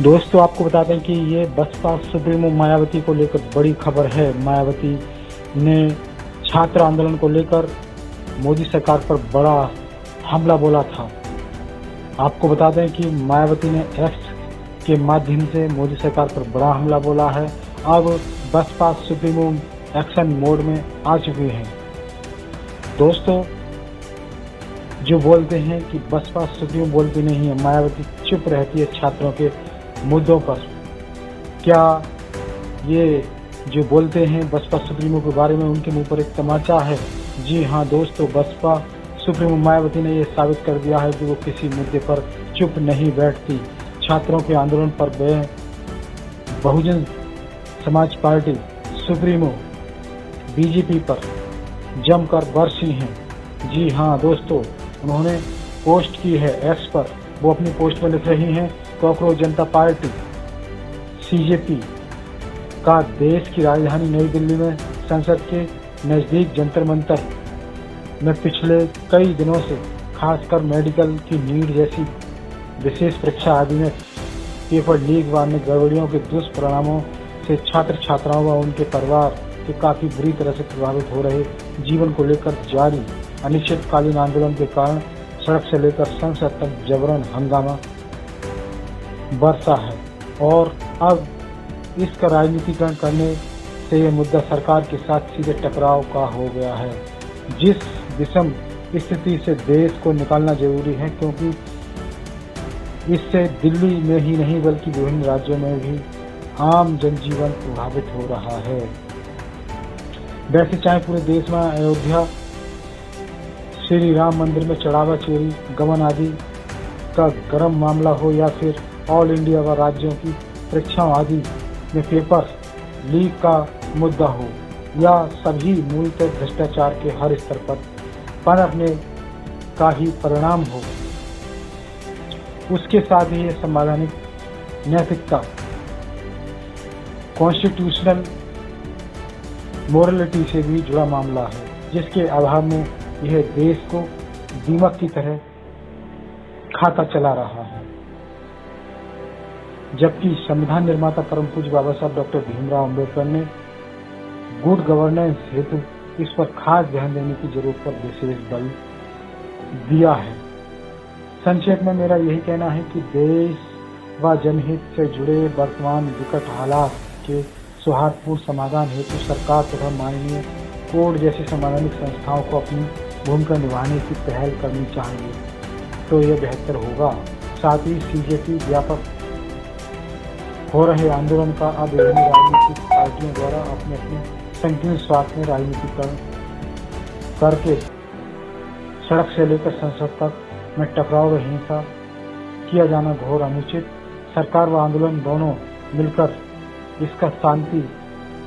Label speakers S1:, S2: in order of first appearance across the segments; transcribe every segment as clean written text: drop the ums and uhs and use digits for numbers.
S1: दोस्तों आपको बता दें कि ये बसपा सुप्रीमो मायावती को लेकर बड़ी खबर है। मायावती ने छात्र आंदोलन को लेकर मोदी सरकार पर बड़ा हमला बोला था। आपको बता दें कि मायावती ने एक्स के माध्यम से मोदी सरकार पर बड़ा हमला बोला है। अब बसपा सुप्रीमो एक्शन मोड में आ चुकी हैं। दोस्तों जो बोलते हैं कि बसपा सुप्रीमो बोलती नहीं है, मायावती चुप रहती है छात्रों के मुद्दों पर, क्या ये जो बोलते हैं बसपा सुप्रीमो के बारे में उनके मुंह पर एक तमाचा है? जी हाँ दोस्तों, बसपा सुप्रीमो मायावती ने यह साबित कर दिया है कि वो किसी मुद्दे पर चुप नहीं बैठती। छात्रों के आंदोलन पर Bahujan Samaj party supremo BJP पर जमकर बरसी हैं। जी हाँ दोस्तों, उन्होंने पोस्ट की है एक्स पर। वो अपनी पोस्ट पर लिख रही हैं, कॉकरोच जनता पार्टी सीजेपी का देश की राजधानी नई दिल्ली में संसद के नजदीक जंतर मंतर में पिछले कई दिनों से खासकर मेडिकल की नीट जैसी विशेष परीक्षा आदि में पेपर लीक व अन्य गड़बड़ियों के दुष्परिणामों से छात्र छात्राओं व उनके परिवार के काफी बुरी तरह से प्रभावित हो रहे जीवन को लेकर जारी अनिश्चितकालीन आंदोलन के कारण सड़क से लेकर संसद तक जबरन हंगामा बरसा है। और अब इसका राजनीतिकरण करने से यह मुद्दा सरकार के साथ सीधे टकराव का हो गया है। जिस विषम स्थिति से देश को निकालना जरूरी है, क्योंकि इससे दिल्ली में ही नहीं बल्कि विभिन्न राज्यों में भी आम जनजीवन प्रभावित हो रहा है। वैसे चाहे पूरे देश में अयोध्या श्री राम मंदिर में चढ़ावा चोरी गबन आदि का गर्म मामला हो, या फिर ऑल इंडिया व राज्यों की परीक्षाओं आदि में पेपर लीक का मुद्दा हो, या सभी मूलतः भ्रष्टाचार के हर स्तर पर पनपने का ही परिणाम हो, उसके साथ ही यह संवैधानिक नैतिकता कॉन्स्टिट्यूशनल मोरलिटी से भी जुड़ा मामला है, जिसके अभाव में यह देश को दीमक की तरह खाता चला रहा है। जबकि संविधान निर्माता परम पूज्य बाबा साहब डॉक्टर भीमराव अम्बेडकर ने गुड गवर्नेंस हेतु इस पर खास ध्यान देने की जरूरत पर विशेष बल दिया है। संक्षेप में मेरा यही कहना है कि देश व जनहित से जुड़े वर्तमान विकट हालात के सौहार्दपूर्ण समाधान हेतु सरकार तथा माननीय कोर्ट जैसी संवैधानिक संस्थाओं को अपनी भूमिका निभाने की पहल करनी चाहिए, तो यह बेहतर होगा। साथ ही सीजेपी व्यापक हो रहे आंदोलन का अब विभिन्न राजनीतिक पार्टियों द्वारा अपने अपने संकीर्ण स्वार्थ में राजनीतिकरण करके सड़क से लेकर संसद तक में टकराव व हिंसा किया जाना घोर अनुचित। सरकार व आंदोलन दोनों मिलकर इसका शांति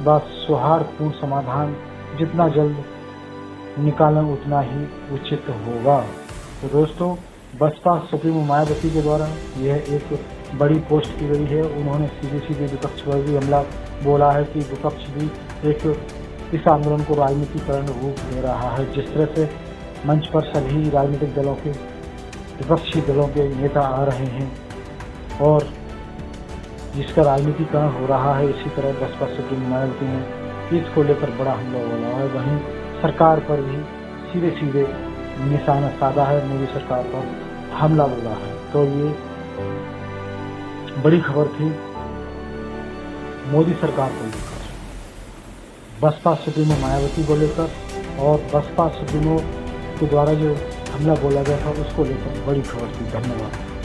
S1: व सौहार्दपूर्ण समाधान जितना जल्द निकालना उतना ही उचित होगा। तो दोस्तों, बसपा सुप्रीमो मायावती के द्वारा यह एक बड़ी पोस्ट की गई है। उन्होंने सीधे सीधे विपक्ष पर भी हमला बोला है कि विपक्ष भी एक इस आंदोलन को राजनीतिकरण रूप दे रहा है। जिस तरह से मंच पर सभी राजनीतिक दलों के विपक्षी दलों के नेता आ रहे हैं और जिसका राजनीतिकरण हो रहा है, इसी तरह बसपा सुप्रीमो मायावती ने इसको लेकर बड़ा हमला बोला है। वहीं सरकार पर भी सीधे सीधे निशाना साधा है, मोदी सरकार पर हमला बोला है। तो ये बड़ी खबर थी मोदी सरकार को लेकर, बसपा सुप्रीमो मायावती को लेकर, और बसपा सुप्रीमो के द्वारा जो हमला बोला गया था उसको लेकर बड़ी खबर थी। धन्यवाद।